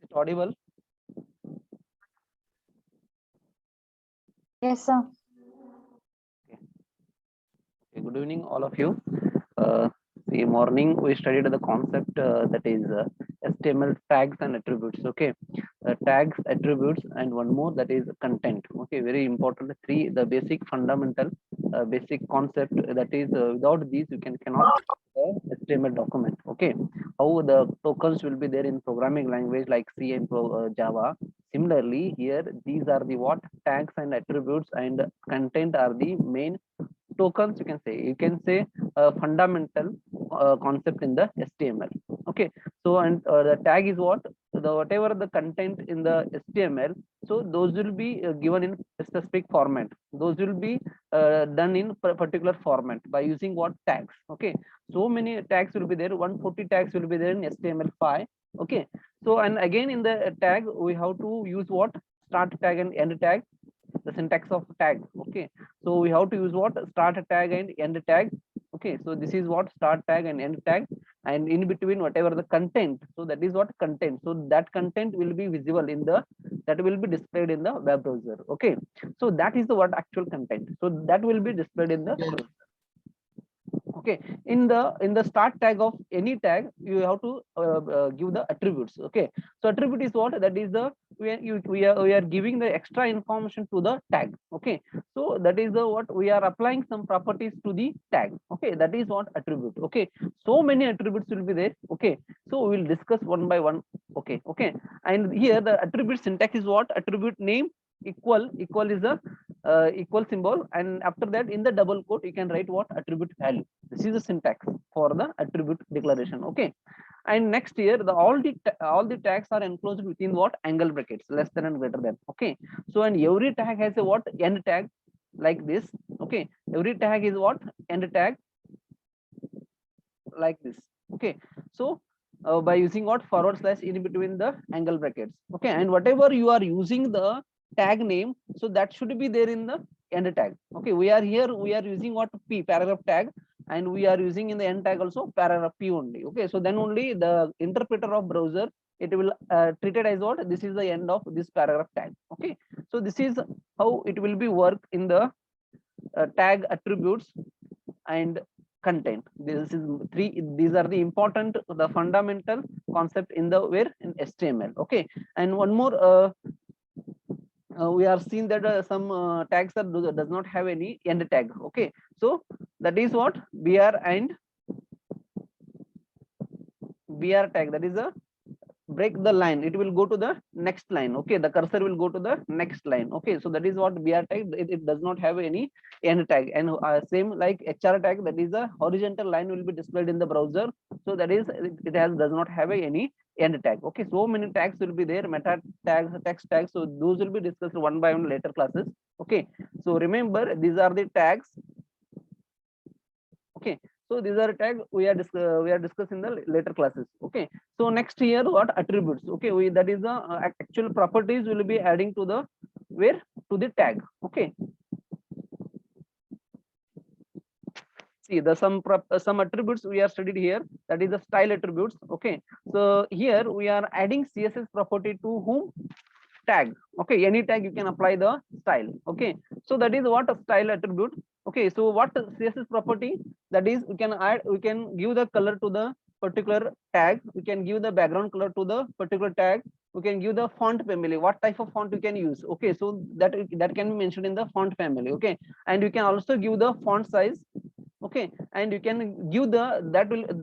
Is it audible? Yes, sir. Okay. Good evening, all of you. See, morning we studied the concept that is HTML tags and attributes. Okay, tags, attributes, and one more that is content. Okay, very important. Three, the basic fundamental, basic concept that is without these you cannot HTML document. Okay, how the tokens will be there in programming language like C and Java. Similarly, here these are the what tags and attributes and content are the main tokens. You can say fundamental concept in the HTML. Okay, so and the tag is what the whatever the content in the HTML, so those will be given in specific format. Those will be done in particular format by using what tags. Okay, so many tags will be there, 140 tags will be there in HTML5. Okay, so and again in the tag we have to use what start tag and end tag, the syntax of tag. Okay, so we have to use what start tag and end tag. Okay, so this is what start tag and end tag, and in between whatever the content, so that is what content, so that content will be visible in the, that will be displayed in the web browser. Okay, so that is the what actual content, so that will be displayed in the browser. Okay, in the start tag of any tag you have to give the attributes. Okay, so attribute is what, that is the we are giving the extra information to the tag. Okay, so that is the what we are applying some properties to the tag. Okay, that is what attribute. Okay, so many attributes will be there. Okay, so we will discuss one by one. Okay, okay, and here the attribute syntax is what, attribute name equal is a equal symbol, and after that in the double quote you can write what attribute value. This is the syntax for the attribute declaration. Okay, and next here the all the tags are enclosed within what angle brackets, less than and greater than. Okay, so and every tag has a what end tag like this. Okay, every tag is what end tag like this. Okay, so by using what forward slash in between the angle brackets. Okay, and whatever you are using the tag name, so that should be there in the end tag. Okay, we are here we are using what p paragraph tag, and we are using in the end tag also paragraph p only. Okay, so then only the interpreter of browser, it will treat it as what this is the end of this paragraph tag. Okay, so this is how it will be work in the tag, attributes, and content. This is three, these are the important, the fundamental concept in the where in HTML. Okay, and one more we are seeing that some tags are does not have any end tag. Okay, so that is what br and br tag, that is a break the line, it will go to the next line. Okay, the cursor will go to the next line. Okay, so that is what BR tag, it does not have any end tag. And same like HR tag, that is a horizontal line will be displayed in the browser, so that is it does not have any end tag. Okay, so many tags will be there, meta tags, text tags, so those will be discussed one by one later classes. Okay, so remember these are the tags. Okay, so these are tags we are discussing the later classes. Okay, so next here what attributes. Okay, that is the actual properties will be adding to the where to the tag. Okay, see the some attributes we are studied here, that is the style attributes. Okay, so here we are adding CSS property to whom? Tag. Okay, any tag you can apply the style. Okay, so that is what a style attribute. Okay, so what CSS property, that is we can add, we can give the color to the particular tag, we can give the background color to the particular tag, we can give the font family, what type of font you can use. Okay, so that can be mentioned in the font family. Okay, and you can also give the font size. Okay, and you can give the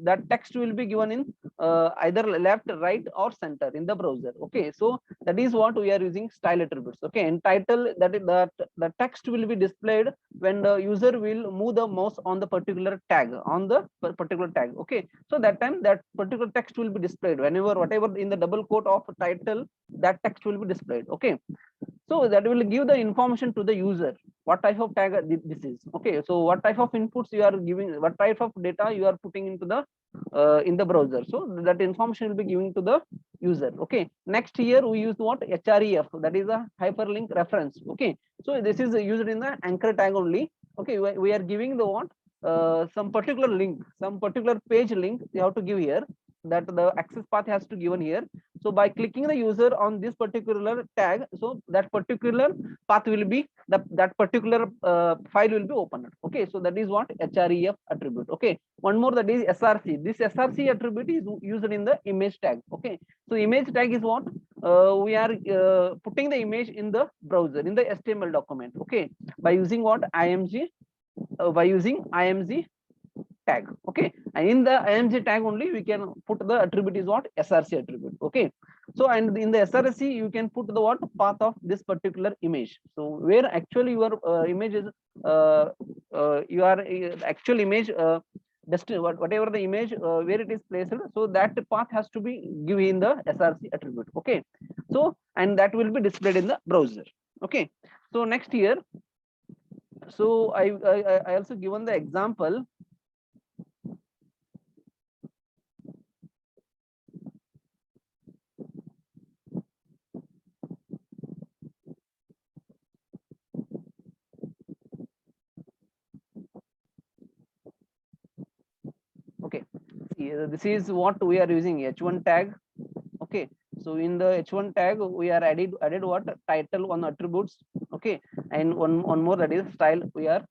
that text will be given in either left, right, or center in the browser. Okay, so that is what we are using style attributes. Okay, and title, that is that the text will be displayed when the user will move the mouse on the particular tag, on the particular tag. Okay, so that time that particular text will be displayed whenever whatever in the double quote of title, that text will be displayed. Okay, so that will give the information to the user what type of tag this is. Okay, so what type of inputs you are giving, what type of data you are putting into the in the browser, so that information will be given to the user. Okay, next here we use what? Href, that is a hyperlink reference. Okay, so this is used in the anchor tag only. Okay, we are giving the what some particular link, some particular page link you have to give here, that the access path has to given here. So by clicking the user on this particular tag, so that particular path will be that particular file will be opened. Okay, so that is what href attribute. Okay, one more, that is src. This src attribute is used in the image tag. Okay, so image tag is what we are putting the image in the browser in the HTML document. Okay, by using what? img, by using img tag. Okay, and in the img tag only we can put the attribute is what? src attribute. Okay, so and in the src you can put the what? Path of this particular image. So where actually your image is your actual image whatever the image where it is placed, so that path has to be given in the src attribute. Okay, so and that will be displayed in the browser. Okay, so next here, so I also given the example. Okay, see, this is what we are using h1 tag. Okay, so in the h1 tag we are added what? Title on attributes. Okay, and one more, that is style we are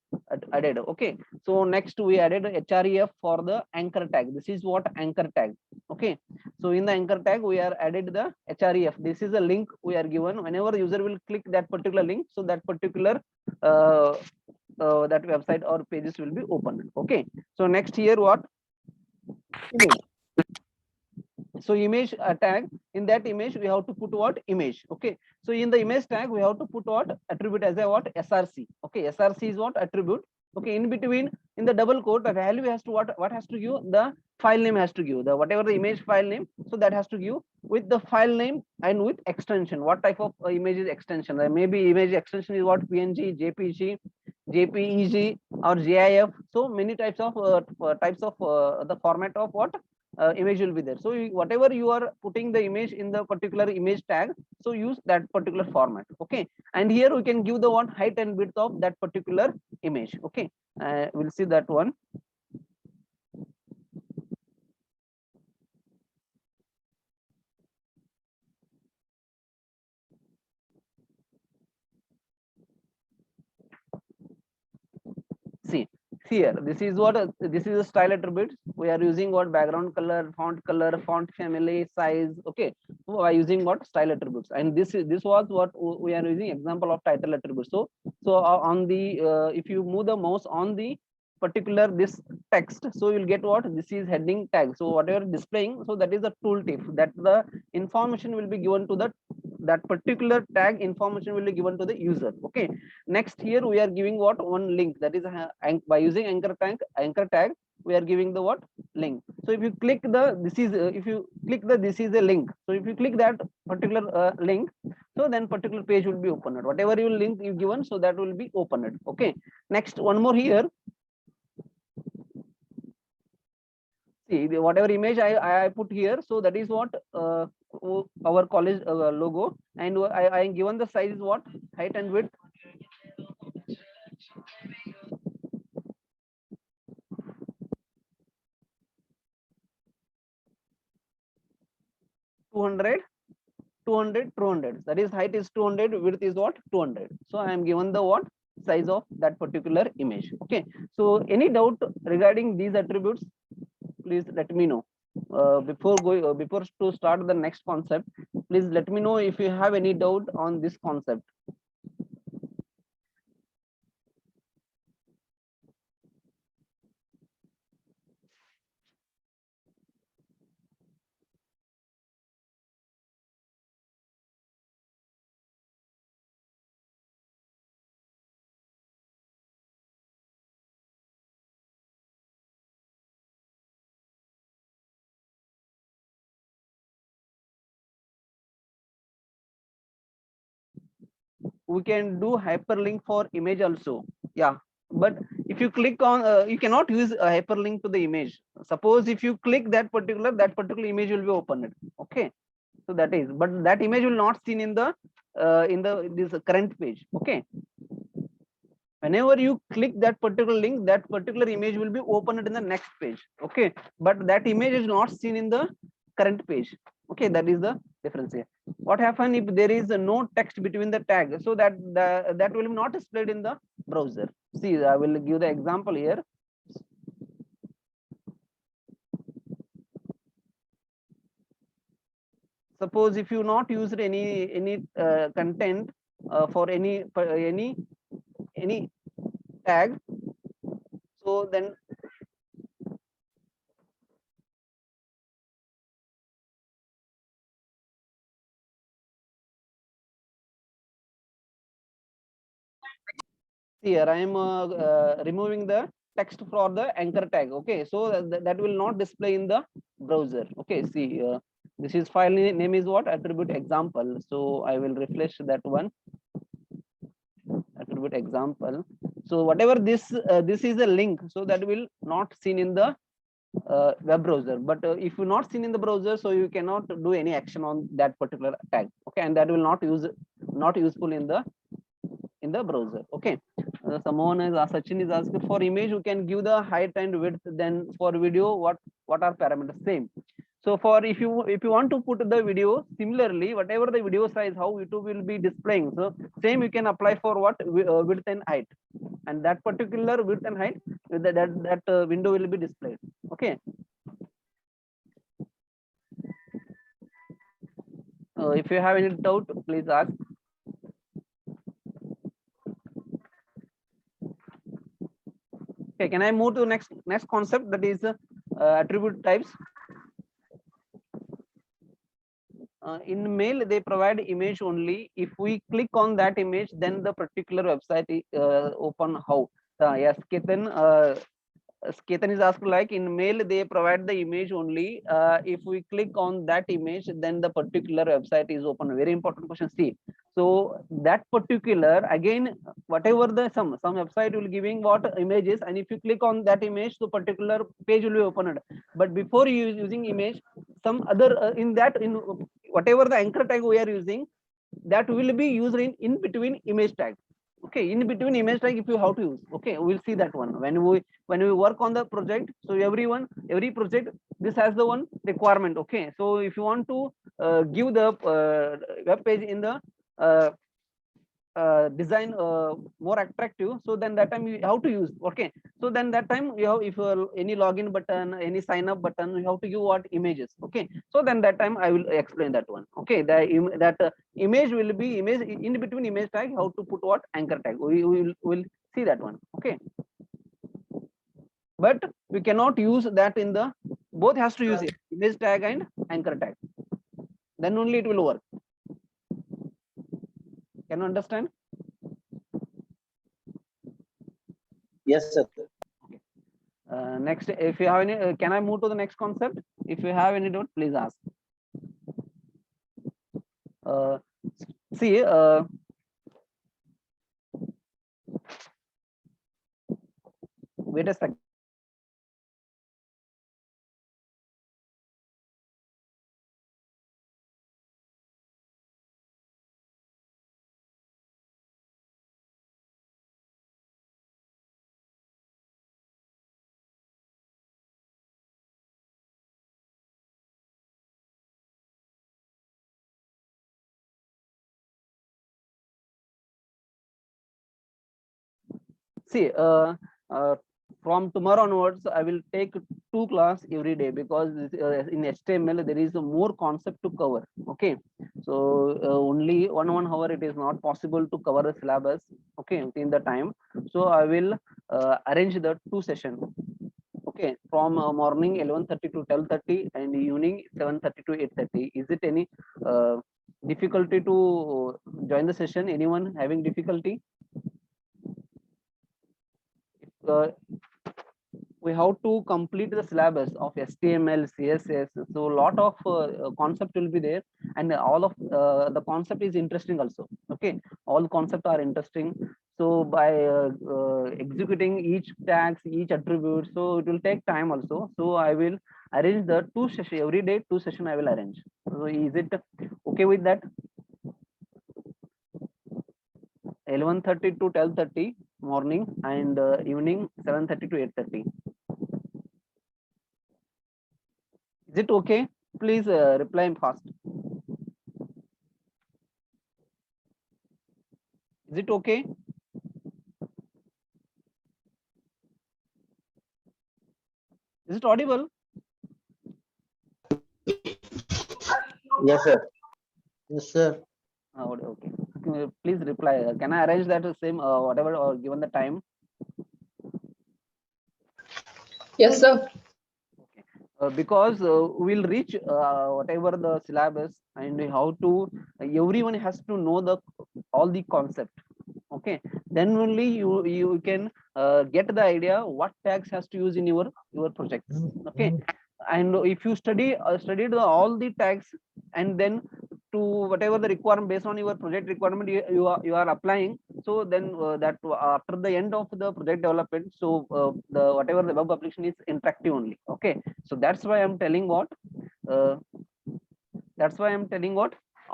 added. Okay, so next we added href for the anchor tag. This is what? Anchor tag. Okay, so in the anchor tag we are added the href. This is a link we are given. Whenever user will click that particular link, so that particular that website or pages will be opened. Okay, so next here what? Image. So image tag, in that image we have to put what? Image. Okay, so in the image tag we have to put what? Attribute as a what? src. Okay, src is what? Attribute. Okay, in between in the double quote the value has to what has to give? The file name has to give, the whatever the image file name, so that has to give with the file name and with extension. What type of image is extension? Maybe image extension is what? PNG, JPG, JPEG, or GIF. So many types of the format of what image will be there. So whatever you are putting the image in the particular image tag, so use that particular format. Okay, and here we can give the one height and width of that particular image. Okay, we'll see that one. See here, this is what this is a style attribute. We are using what? Background color, font family, size. Okay, so by using what? Style attributes. And this was what we are using example of title attribute. So on the if you move the mouse on the particular this text, so you'll get what this is heading tag. So whatever displaying, so that is the tooltip, that the information will be given to that particular tag, information will be given to the user. Okay, next here we are giving what one link, that is by using anchor tag we are giving the what link. So if you click the this is if you click the this is a link, so if you click that particular link, so then particular page will be opened, whatever you link you given, so that will be opened. Okay, next one more here. See whatever image I put here, so that is what our college logo, and I am given the size is what height and width 200 200, that is height is 200, width is what 200. So I am given the what size of that particular image. Okay, so any doubt regarding these attributes, please let me know. Before to start the next concept, please let me know if you have any doubt on this concept. We can do hyperlink for image also. Yeah, but if you click on you cannot use a hyperlink to the image. Suppose if you click that particular image will be opened. Okay, so that is, but that image will not seen in the this current page. Okay, whenever you click that particular link, that particular image will be opened in the next page. Okay, but that image is not seen in the current page. Okay, that is the difference here. What happen if there is no text between the tag, so that that will be not displayed in the browser. See, I will give the example here. Suppose if you not used any content for any tag, so then here I am removing the text for the anchor tag. Okay, so that will not display in the browser. Okay, see, this is file name is what attribute example, so I will refresh that one, attribute example. So whatever this is a link, so that will not seen in the web browser, but if you not seen in the browser, so you cannot do any action on that particular tag. Okay, and that will not useful in the browser. Okay, someone is Sachin is asked, for image you can give the height and width, then for video what are parameters? Same. So for if you want to put the video, similarly whatever the video size, how YouTube will be displaying, so same you can apply for what width and height, and that particular width and height, that window will be displayed. Okay, if you have any doubt, please ask. Okay, can I move to next concept, that is attribute types. In mail they provide image only. If we click on that image, then the particular website open. How? Yes, Ketan is asked, like in mail they provide the image only. If we click on that image, then the particular website is open. Very important question. See, so that particular, again, whatever the some website will giving what images, and if you click on that image, the particular page will be opened. But before you using image, some other in whatever the anchor tag we are using, that will be used in between image tag. Okay, in between image tag, if you how to use. Okay, we'll see that one when we work on the project. So every project, this has the one requirement. Okay, so if you want to give the web page in the design more attractive, so then that time you how to use. Okay, so then that time you have, if any login button, any sign up button, you have to give what images. Okay, so then that time I will explain that one. Okay, that image will be image in between image tag, how to put what anchor tag, we will see that one. Okay, but we cannot use that in the both. Has to use it, image tag and anchor tag, then only it will work. Can you understand? Yes, sir. Next, if you have any, can I move to the next concept? If you have any doubt, please ask. See, wait a second. See, from tomorrow onwards, I will take 2 class every day, because in HTML there is more concept to cover. Okay, so only 1 hour it is not possible to cover the syllabus. Okay, in the time, so I will arrange the 2 sessions. Okay, from morning 11:30 to 12:30 and evening 7:30 to 8:30. Is it any difficulty to join the session? Anyone having difficulty? Uh, we have to complete the syllabus of HTML, CSS. So a lot of concept will be there, and all of the concept is interesting also. Okay, all concepts are interesting. So by executing each tags, each attribute, so it will take time also. So I will arrange the 2 session every day. 2 session I will arrange. So is it okay with that? 11:30 to 12:30 morning, and evening 7:30 to 8:30. Is it okay? Please reply fast. Is it okay? Is it audible? Yes, sir. Yes, sir. Okay. Please reply. Can I arrange that same whatever or given the time? Yes, sir. Because we'll reach whatever the syllabus, and how to everyone has to know the all the concept. Okay, then only you can get the idea what tags has to use in your project. Okay, and if you studied all the tags, and then to whatever the requirement based on your project requirement you are applying, so then that after the end of the project development, so the whatever the web application is interactive only. Okay, so that's why I'm telling what uh,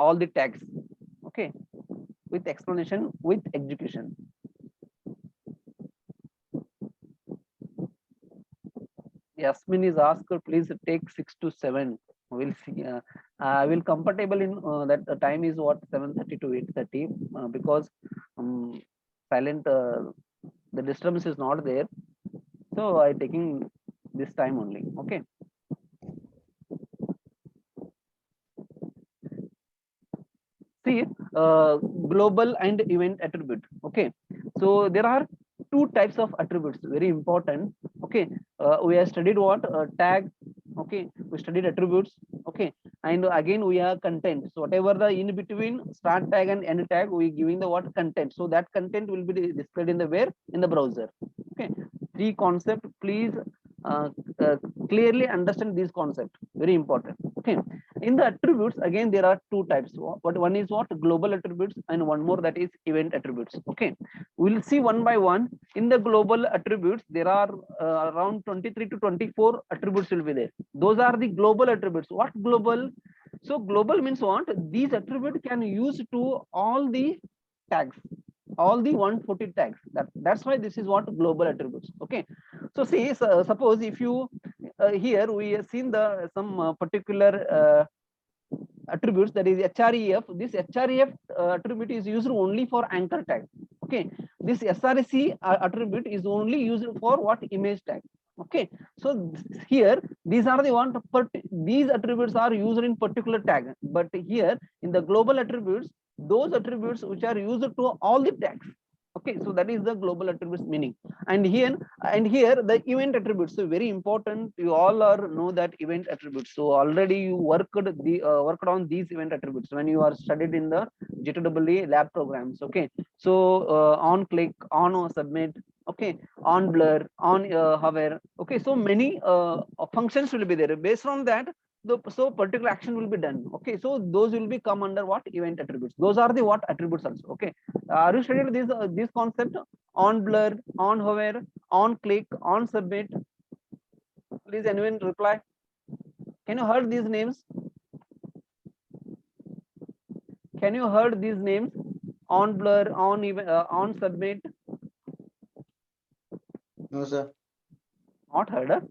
all the tags. Okay, with explanation, with execution. Yasmin is asked, please take 6 to 7. We'll see. I will comfortable in that the time is what 7:30 to 8:30 because silent the disturbance is not there. So I taking this time only. Okay. See, global and event attribute. Okay, so there are 2 types of attributes, very important. Okay, we have studied what tag. Okay, we studied attributes. Okay, and again we have content. So whatever the in between start tag and end tag, we giving the what content. So that content will be displayed in the where, in the browser. Okay, 3 concept. Please uh, uh, clearly understand these concepts, very important. Okay, in the attributes, again there are 2 types. But one is what global attributes, and one more, that is event attributes. Okay, we'll see one by one. In the global attributes, there are around 23 to 24 attributes will be there. Those are the global attributes. What global? So global means what? These attributes can use to all the tags, all the 140 tags. That's why this is what global attributes. Okay, so see, suppose if you here we have seen the some particular attributes, that is href. This href attribute is used only for anchor tag. Okay, this src attribute is only used for what, image tag. Okay, so here these are the one, these attributes are used in particular tag, but here in the global attributes, those attributes which are used to all the tags. Okay, so that is the global attributes meaning. And here the event attributes. So very important. You all are know that event attributes. So already you worked on these event attributes when you are studied in the J2EE lab programs. Okay, so on click, on submit, okay, on blur, on hover. Okay, so many functions will be there. Based on that, so particular action will be done. Okay, so those will be come under what event attributes. Those are the what attributes also. Okay, are you studied this concept on blur, on hover, on click, on submit? Please anyone reply. Can you heard these names? Can you heard these names? On blur, on even on submit? No, sir. Not heard. Huh?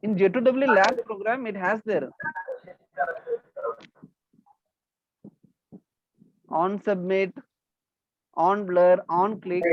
In J2EE lab program, it has there. On submit, on blur, on click.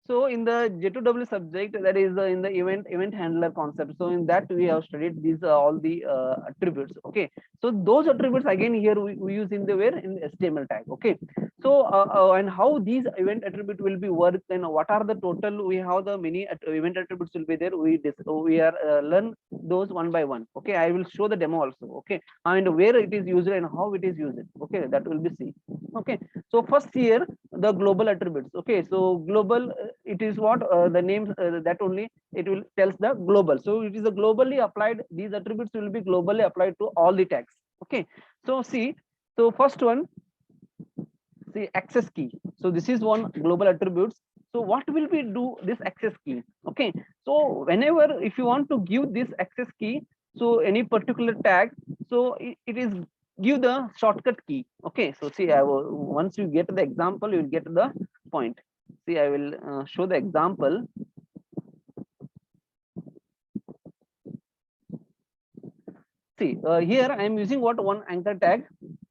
So in the J2EE subject, that is in the event handler concept. So in that we have studied these all the attributes. Okay, so those attributes again here we use in the where in HTML tag. Okay, so and how these event attribute will be worked, and what are the total, we have the many event attributes will be there. We are learn those one by one. Okay, I will show the demo also. Okay, and where it is used and how it is used. Okay, that will be seen. Okay, so first here the global attributes. Okay, so global it is what the names that only it will tells the global. So it is a globally applied. These attributes will be globally applied to all the tags. Okay, so see, so first one, see access key. So this is one global attributes. So what will we do this access key? Okay, so whenever if you want to give this access key, so any particular tag, so it is give the shortcut key. Okay, so see, once you get the example, you will get the point. See, I will show the example. See, here I am using what one anchor tag.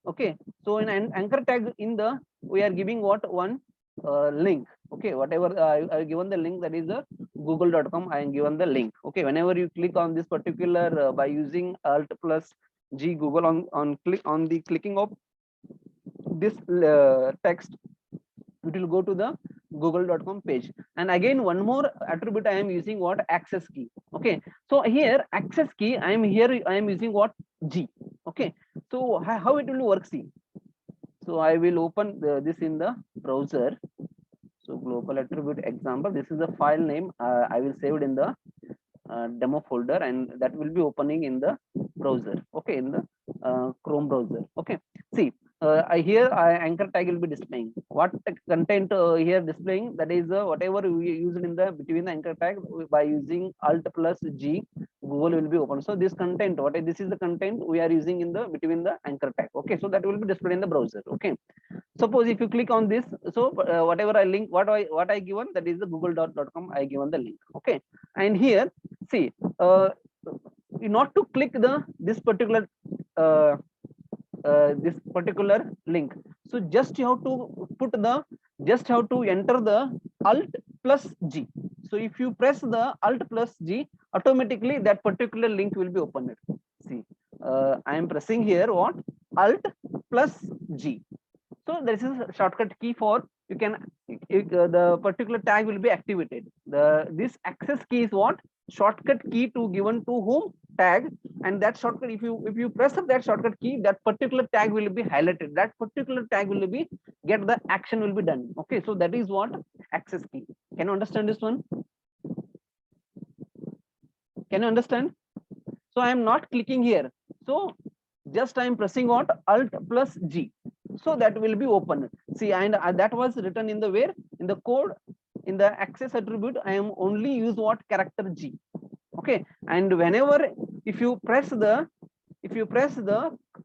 Okay, so in an anchor tag in the we are giving what one link. Okay, whatever I given the link, that is the google.com. I am given the link. Okay, whenever you click on this particular by using Alt plus G Google on click on the clicking of this text, it will go to the google.com page. And again one more attribute I am using what access key. Okay, so here access key I am using what G. Okay, so how it will work, see. So I will open this in the browser. So global attribute example, this is the file name. I will save it in the demo folder, and that will be opening in the browser. Okay, in the Chrome browser. Okay, see, here anchor tag will be displaying what content here displaying, that is whatever we used in the between the anchor tag by using Alt plus G, Google will be open. So this content, this is the content we are using in the between the anchor tag. Okay, so that will be displayed in the browser. Okay, suppose if you click on this, so whatever I link, what I given, that is the google.com I given the link. Okay, and here see, not to click this particular link, so just you have to enter the Alt plus G. So if you press the Alt plus G, automatically that particular link will be opened. See, I am pressing here what Alt plus G. So this is a shortcut key for you can the particular tag will be activated. This access key is what shortcut key to given to whom tag, and that shortcut, if you press that shortcut key, that particular tag will be highlighted. That particular tag will be get the action will be done. Okay, so that is what access key. Can you understand this one? Can you understand? So I am not clicking here. So just I am pressing what Alt plus G. So that will be open. See, and that was written in the where in the code in the access attribute. I am only use what character G. Okay, and whenever if you press the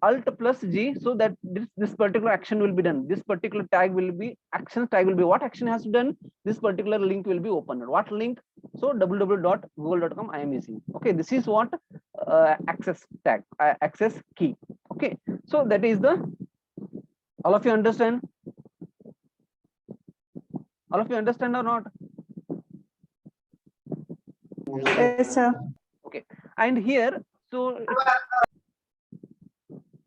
Alt plus G, so that this particular action will be done. This particular tag will be action tag will be what action has done. This particular link will be opened. What link? So www.google.com I am using. Okay, this is what access tag access key. Okay, so that is the all of you understand? All of you understand or not? Yes, sir. Okay, and here, so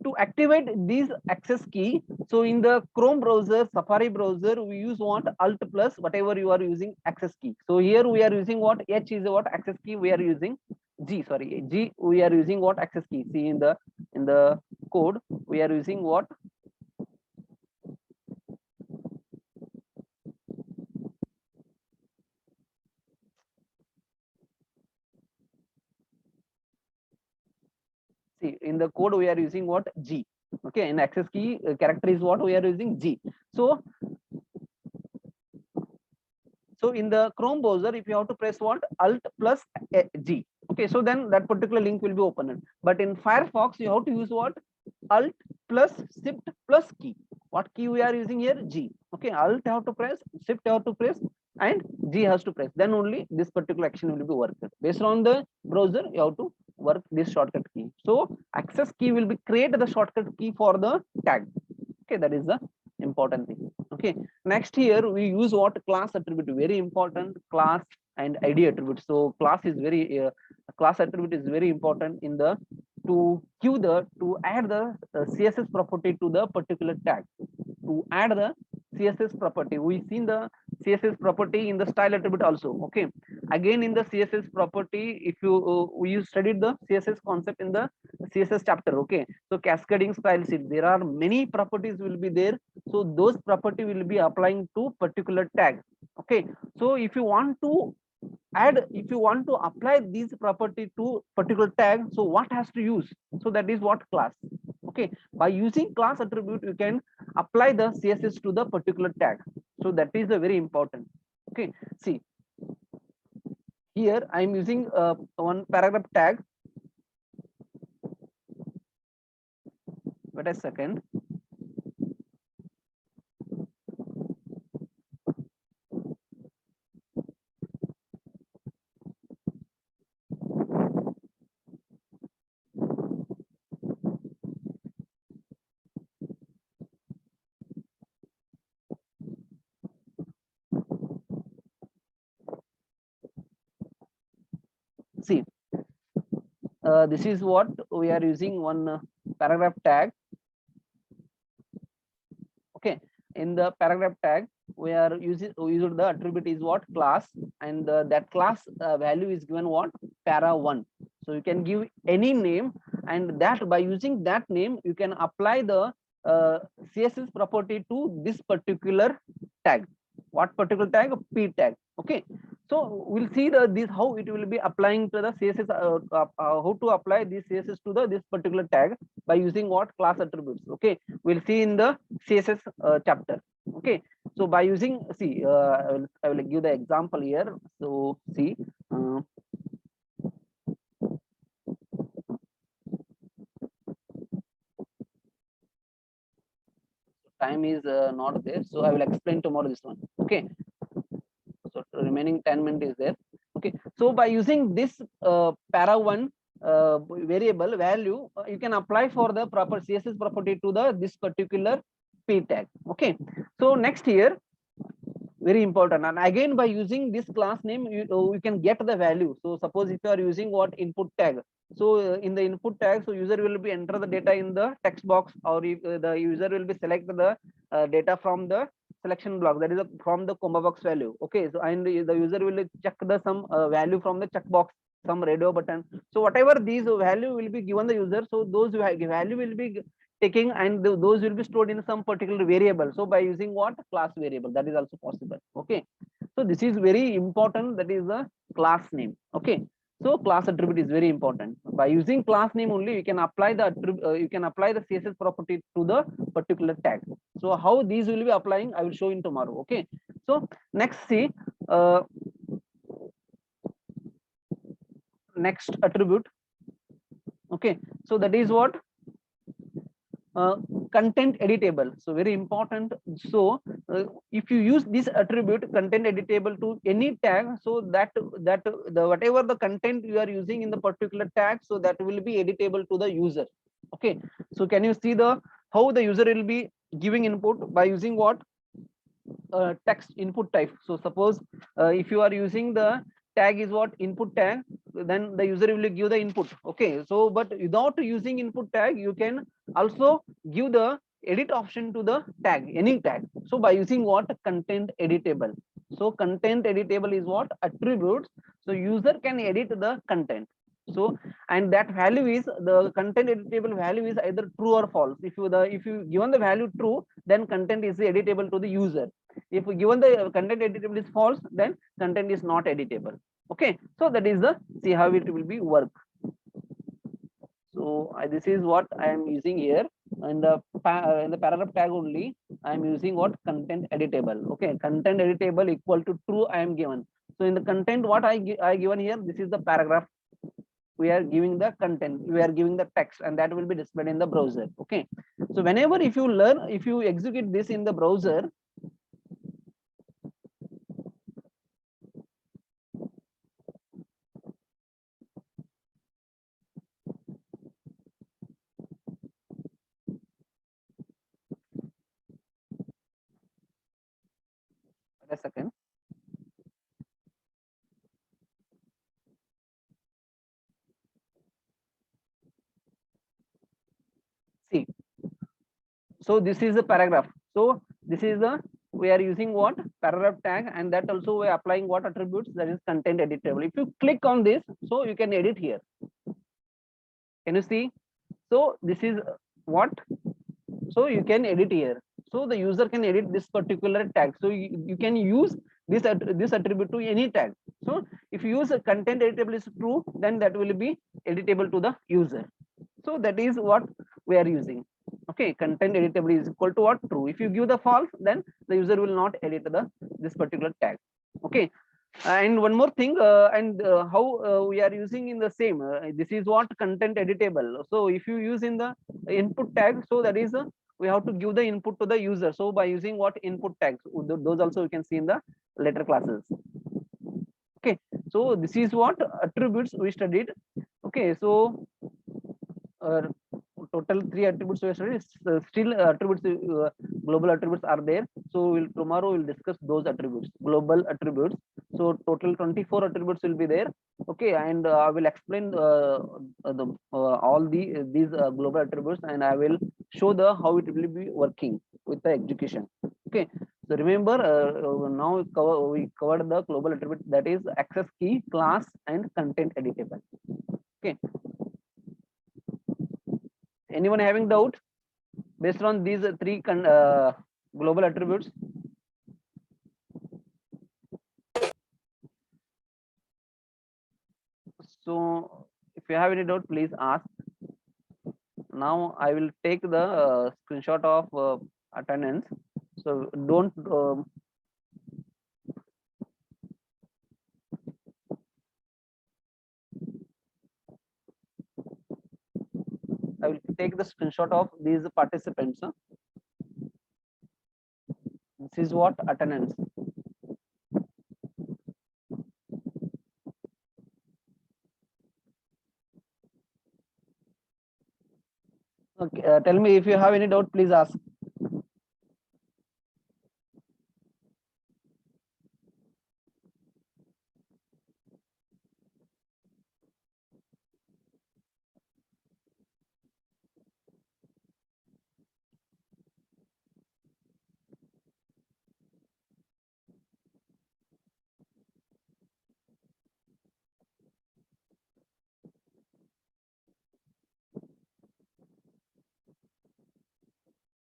to activate these access key, so in the Chrome browser, Safari browser, we use what? Alt plus whatever you are using access key. So here we are using what? H is what access key we are using. G, sorry, G we are using what access key. See in the code we are using what? See in the code we are using what? G. Okay, in access key character is what we are using? G. So in the Chrome browser, if you have to press what? Alt plus G. Okay, so then that particular link will be opened. But in Firefox, you have to use what? Alt plus Shift plus key. What key we are using here? G. Okay, Alt have to press, Shift have to press, and G has to press. Then only this particular action will be worked. Based on the browser, you have to work this shortcut key. So access key will be create the shortcut key for the tag. Okay, that is the important thing. Okay, next here we use what? Class attribute, very important, class and ID attribute. So class is very class attribute is very important in the to add the CSS property to the particular tag. To add the CSS property, we seen the CSS property in the style attribute also. Okay, again in the CSS property, if you studied the CSS concept in the CSS chapter. Okay, so cascading style sheet, there are many properties will be there, so those property will be applying to particular tag. Okay, so if you want to apply these property to particular tag, so what has to use? So that is what? Class. Okay, by using class attribute you can apply the CSS to the particular tag. So that is a very important. Okay, see here I am using one paragraph tag. Wait a second. See, this is what we are using one paragraph tag. Okay, in the paragraph tag we are using the attribute is what? Class, and that class value is given what? Para1. So you can give any name, and that by using that name you can apply the CSS property to this particular tag. What particular tag? P tag. Okay, so we'll see this how it will be applying to the CSS, how to apply this CSS to this particular tag by using what? Class attributes. Okay, we'll see in the CSS chapter. Okay, so by using, see, I will give the example here. So see, time is not there, so I will explain tomorrow this one. Okay, so remaining 10 minutes is there. Okay, so by using this para1 variable value, you can apply for the proper CSS property to this particular p tag. Okay, so next here, very important, and again by using this class name you can get the value. So suppose if you are using what? Input tag, so in the input tag, so user will be enter the data in the text box, or if, the user will be select the data from the selection block, that is from the combo box value. Okay, so and the user will check the some value from the checkbox, some radio button. So whatever these value will be given the user, so those value will be taking, and those will be stored in some particular variable. So by using what? Class variable, that is also possible. Okay, so this is very important, that is the class name. Okay, so class attribute is very important. By using class name only you can apply the you can apply the CSS property to the particular tag. So how these will be applying, I will show in tomorrow. Okay, so next, see, next attribute. Okay, so that is what? Content editable. So very important. So if you use this attribute content editable to any tag, so that the whatever the content you are using in the particular tag, so that will be editable to the user. Okay, so can you see the how the user will be giving input by using what? Text input type. So suppose if you are using the tag is what? Input tag. Then the user will give the input. Okay, so but without using input tag, you can also give the edit option to the tag, any tag. So by using what? Content editable. So content editable is what? Attributes. So user can edit the content. So, and that value is, the content editable value is either true or false. If you given the value true, then content is editable to the user. If given the content editable is false, then content is not editable. Okay, so that is the, see how it will be work. So this is what I am using here, and in the paragraph tag only I am using what? Content editable. Okay, content editable equal to true I am given. So in the content what I given here, this is the paragraph. We are giving the content, we are giving the text, and that will be displayed in the browser. Okay, so whenever if you execute this in the browser, wait a second. See, so this is the paragraph. So this is the, we are using what? Paragraph tag, and that also we are applying what? Attributes, that is content editable. If you click on this, so you can edit here. Can you see? So this is what? So you can edit here. So the user can edit this particular tag. So you can use this attribute to any tag. So if you use a content editable is true, then that will be editable to the user. So that is what we are using. Okay, content editable is equal to what? True. If you give the false, then the user will not edit this particular tag. Okay, and one more thing, how we are using in the same, this is what? Content editable. So if you use in the input tag, so that is we have to give the input to the user. So by using what? Input tags, those also you can see in the later classes. Okay, so this is what attributes we studied. Okay, so total 3 attributes we studied. Still attributes, global attributes are there. So tomorrow we'll discuss those attributes, global attributes. So total 24 attributes will be there. Okay, and I will explain all these global attributes, and I will show how it will be working with the execution. Okay, so remember, now we covered the global attribute, that is access key, class, and content editable. Okay, anyone having doubt based on these three global attributes? So if you have any doubt, please ask. Now I will take the screenshot of attendance. So don't I will take the screenshot of these participants. This is what? Attendance. Okay, tell me if you have any doubt, please ask.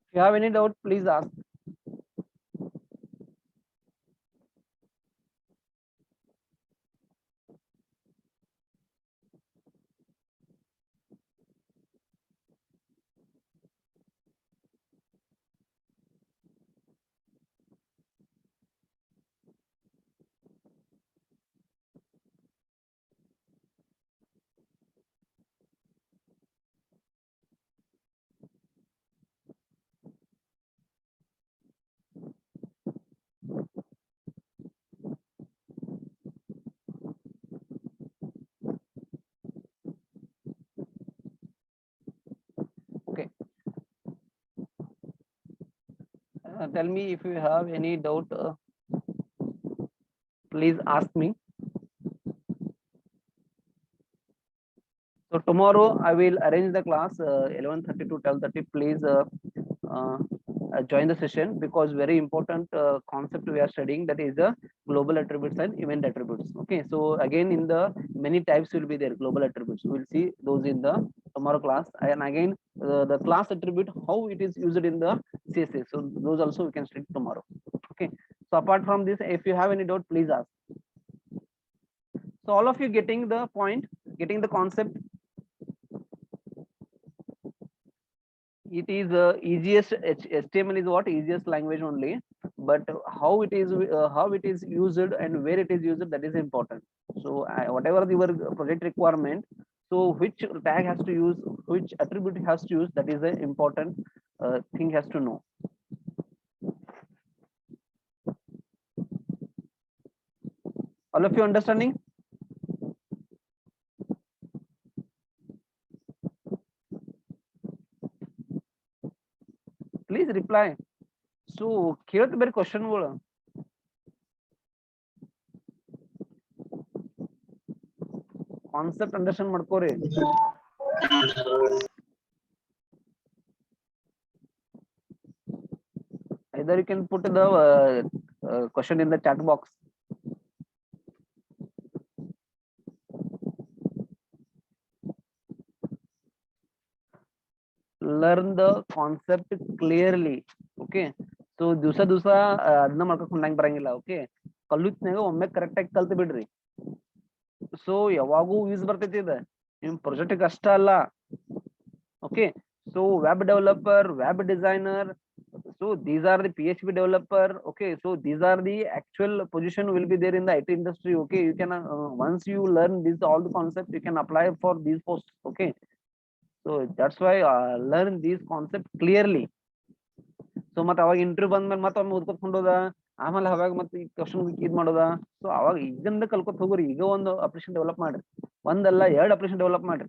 If you have any doubt, please ask. Okay, tell me if you have any doubt, please ask me. So tomorrow I will arrange the class 11:30 to 12:30. Please uh, join the session, because very important concept we are studying, that is the global attributes and event attributes. Okay, so again in the many types will be there, global attributes. We will see those in the tomorrow class. And again the class attribute, how it is used in the CSS. So those also we can study tomorrow. Okay, so apart from this, if you have any doubt, please ask. So all of you getting the point, getting the concept. It is easiest, HTML is what, easiest language only, but how it is used and where it is used, that is important. So whatever your project requirement, so which tag has to use, which attribute has to use, that is the important thing has to know. All of you understanding? Please reply. So ಕೇಳ್ತ ಬೇರೆ ಕ್ವಶನ್ಗಳು. Concept understand ಮಾಡ್ಕೋರಿ. Either you can put the question in the chat box. Learn the concept clearly. Okay, so ದಿವಸ ಅದನ್ನ ಮಾಡ್ಕೊಂಡಂಗೆ ಬರಂಗಿಲ್ಲ. Okay, ಕಲ್ಲುತ್ನಾಗ ಒಮ್ಮೆ correct ಆಗಿ ಕಲ್ತು ಬಿಡ್ರಿ. ಸೊ ಯಾವಾಗೂ ಯೂಸ್ ಬರ್ತೈತಿ ಇದು ನಿಮ್ ಪ್ರಾಜೆಕ್ಟ್ ಅಷ್ಟ ಅಲ್ಲ. Okay, so web developer, web designer, so these are the PHP developer. Okay, so these are the actual position will be there in the IT industry. Okay, you can once you learn this all the concept, you can apply for these posts. Okay, so that's why learn these concept clearly. So ಮತ್ತೆ ಅವಾಗ interview ಬಂದ್ಮೇಲೆ ಮತ್ತೆ ಒಮ್ಮೆ ಓದ್ಕೊಂಡೋದ, ಆಮೇಲೆ ಅವಾಗ ಮತ್ತೆ ಈ question ಇದ್ ಮಾಡೋದ. ಸೊ ಅವಾಗ ಈಗಿಂದ ಕಲ್ಕೊತ್ ಹೋಗ್ರಿ. ಈಗ ಒಂದು ಅಪ್ಲಿಕೇಶನ್ ಡೆವಲಪ್ ಮಾಡ್ರಿ, ಒಂದಲ್ಲ 2 ಅಪ್ಲಿಕೇಶನ್ ಡೆವಲಪ್ ಮಾಡ್ರಿ.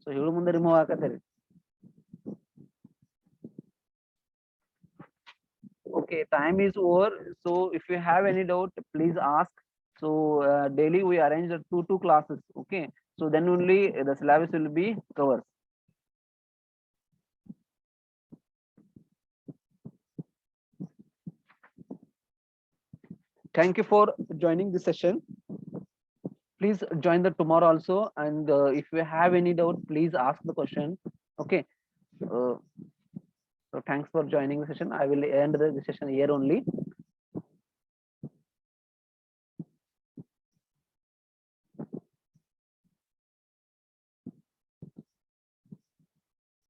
ಸೊ ಹೇಳು ಮುಂದೆ remove ಹಾಕತ್ತೀರಿ. Okay, time is over. So if you have any doubt, please ask. So daily we arrange 2 classes. Okay, so then only the syllabus will be covered. Thank you for joining this session. Please join the tomorrow also, and if you have any doubt, please ask the question. Okay, so thanks for joining the session. I will end the session here only.